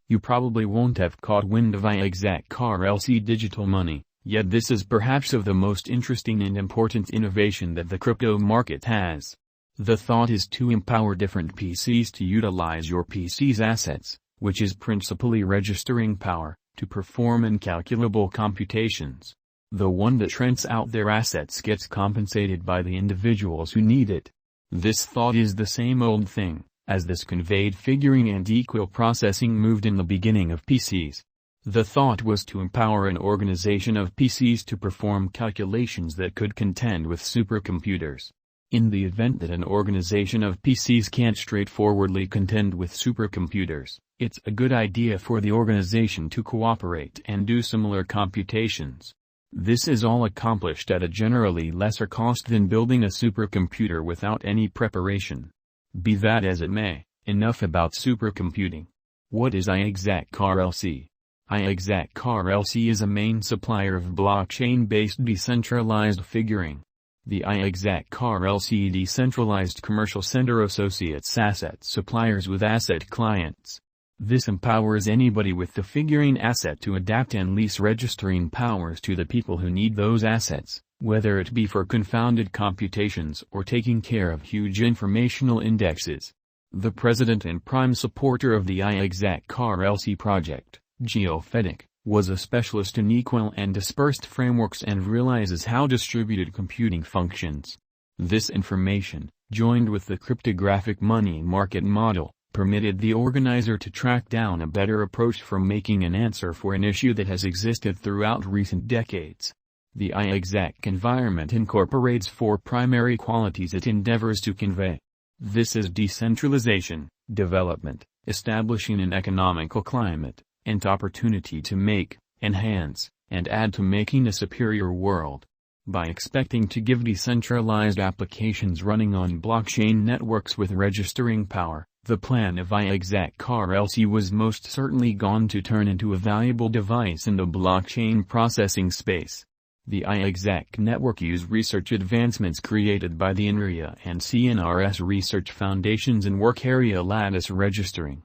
You probably won't have caught wind of iexec RLC digital money, yet this is perhaps of the most interesting and important innovation that the crypto market has. The thought is to empower different PCs to utilize your PC's assets, which is principally registering power, to perform incalculable computations. The one that rents out their assets gets compensated by the individuals who need it. This thought is the same old thing, as this conveyed figuring and equal processing moved in the beginning of PCs. The thought was to empower an organization of PCs to perform calculations that could contend with supercomputers. In the event that an organization of PCs can't straightforwardly contend with supercomputers, it's a good idea for the organization to cooperate and do similar computations. This is all accomplished at a generally lesser cost than building a supercomputer without any preparation. Be that as it may, enough about supercomputing. What is iexec RLC? iexec RLC is a main supplier of blockchain-based decentralized figuring. The iexec RLC decentralized commercial center associates asset suppliers with asset clients. This empowers anybody with the figuring asset to adapt and lease registering powers to the people who need those assets, whether it be for confounded computations or taking care of huge informational indexes. The president and prime supporter of the iexec RLC project, Geofedic, was a specialist in equal and dispersed frameworks and realizes how distributed computing functions. This information, joined with the cryptographic money market model, permitted the organizer to track down a better approach for making an answer for an issue that has existed throughout recent decades. The iexec environment incorporates four primary qualities it endeavors to convey. This is decentralization, development, establishing an economical climate, and opportunity to make, enhance, and add to making a superior world. By expecting to give decentralized applications running on blockchain networks with registering power, the plan of iexec RLC was most certainly gone to turn into a valuable device in the blockchain processing space. The iexec network used research advancements created by the INRIA and CNRS research foundations in work area lattice registering.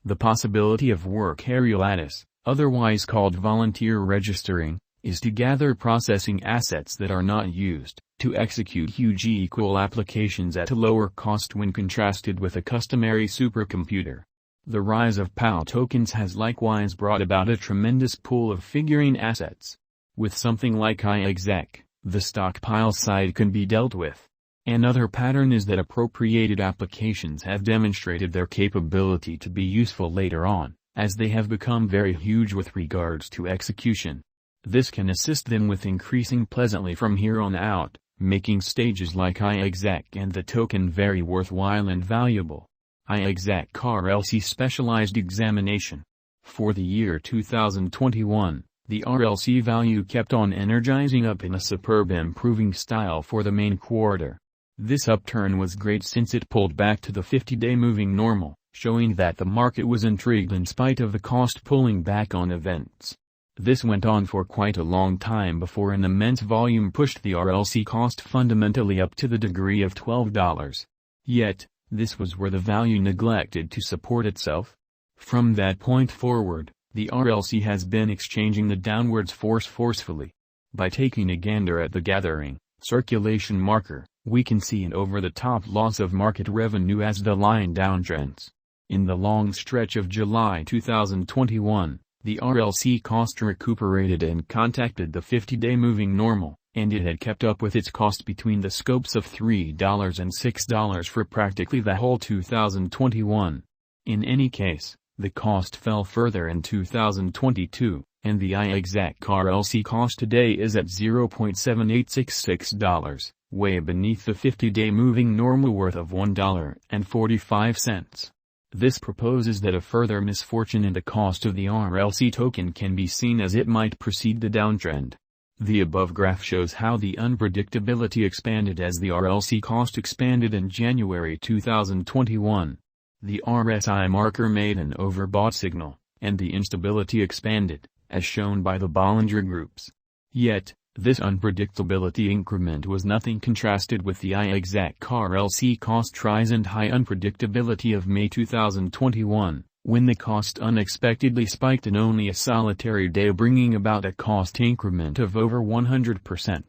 The possibility of work area lattice, otherwise called volunteer registering, is to gather processing assets that are not used, to execute huge equal applications at a lower cost when contrasted with a customary supercomputer. The rise of POW tokens has likewise brought about a tremendous pool of figuring assets. With something like iexec, the stockpile side can be dealt with. Another pattern is that appropriated applications have demonstrated their capability to be useful later on, as they have become very huge with regards to execution. This can assist them with increasing pleasantly from here on out, making stages like iexec and the token very worthwhile and valuable. iexec RLC Specialized Examination. For the year 2021, the RLC value kept on energizing up in a superb improving style for the main quarter. This upturn was great since it pulled back to the 50-day moving normal, showing that the market was intrigued in spite of the cost pulling back on events. This went on for quite a long time before an immense volume pushed the RLC cost fundamentally up to the degree of $12. Yet, this was where the value neglected to support itself. From that point forward, the RLC has been exchanging the downwards force forcefully. By taking a gander at the gathering, circulation marker, we can see an over-the-top loss of market revenue as the line downtrends. In the long stretch of July 2021, the RLC cost recuperated and contacted the 50-day moving normal, and it had kept up with its cost between the scopes of $3 and $6 for practically the whole 2021. In any case, the cost fell further in 2022, and the iexec RLC cost today is at $0.7866, way beneath the 50-day moving normal worth of $1.45. This proposes that a further misfortune in the cost of the RLC token can be seen as it might precede the downtrend. The above graph shows how the unpredictability expanded as the RLC cost expanded in January 2021. The RSI marker made an overbought signal, and the instability expanded, as shown by the Bollinger Groups. Yet, this unpredictability increment was nothing contrasted with the iexec RLC cost rise and high unpredictability of May 2021, when the cost unexpectedly spiked in only a solitary day, bringing about a cost increment of over 100%.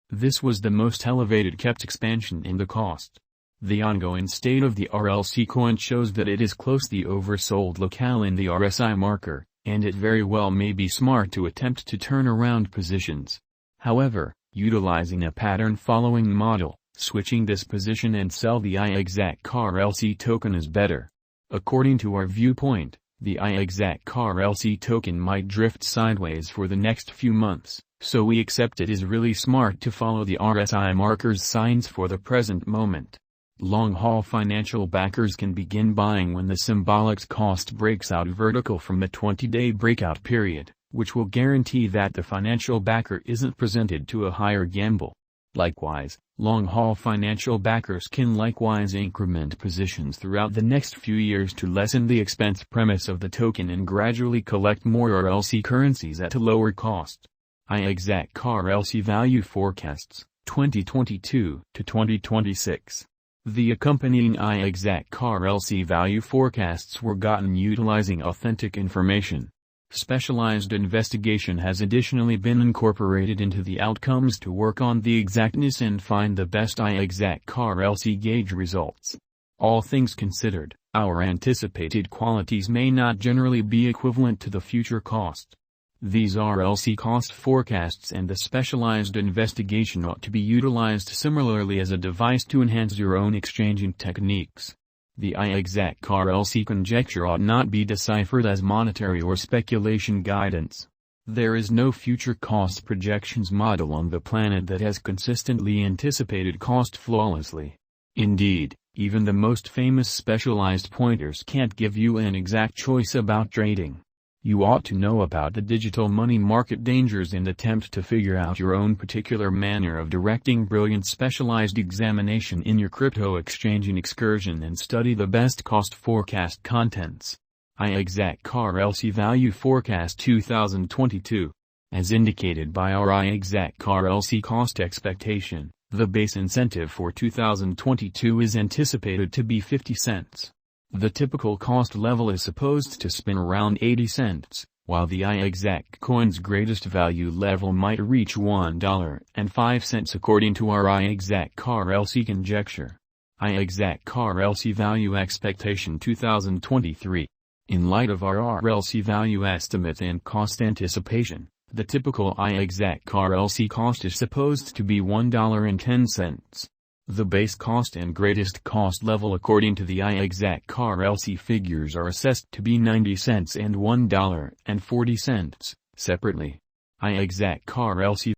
This was the most elevated kept expansion in the cost. The ongoing state of the RLC coin shows that it is closely oversold locale in the RSI marker, and it very well may be smart to attempt to turn around positions. However, utilizing a pattern following model, switching this position and sell the iexec RLC token is better. According to our viewpoint, the iexec RLC token might drift sideways for the next few months, so we accept it is really smart to follow the RSI marker's signs for the present moment. Long-haul financial backers can begin buying when the symbolic cost breaks out vertical from the 20-day breakout period, which will guarantee that the financial backer isn't presented to a higher gamble. Likewise, long-haul financial backers can likewise increment positions throughout the next few years to lessen the expense premise of the token and gradually collect more RLC currencies at a lower cost. iexec RLC Value Forecasts, 2022 to 2026. The accompanying iexec RLC value forecasts were gotten utilizing authentic information. Specialized investigation has additionally been incorporated into the outcomes to work on the exactness and find the best iexec RLC gauge results. All things considered, our anticipated qualities may not generally be equivalent to the future cost. These RLC cost forecasts and the specialized investigation ought to be utilized similarly as a device to enhance your own exchanging techniques. The iexec RLC conjecture ought not be deciphered as monetary or speculation guidance. There is no future cost projections model on the planet that has consistently anticipated cost flawlessly. Indeed, even the most famous specialized pointers can't give you an exact choice about trading. You ought to know about the digital money market dangers and attempt to figure out your own particular manner of directing brilliant specialized examination in your crypto exchanging excursion and study the best cost forecast contents. iexec RLC Value Forecast 2022. As indicated by our iexec RLC cost expectation, the base incentive for 2022 is anticipated to be 50 cents. The typical cost level is supposed to spin around 80 cents, while the iexec coin's greatest value level might reach $1.05 according to our iexec RLC conjecture. iexec RLC Value Expectation 2023. In light of our RLC value estimate and cost anticipation, the typical iexec RLC cost is supposed to be $1.10. The base cost and greatest cost level according to the iexec RLC figures are assessed to be 90 cents and $1.40, separately. iexec RLC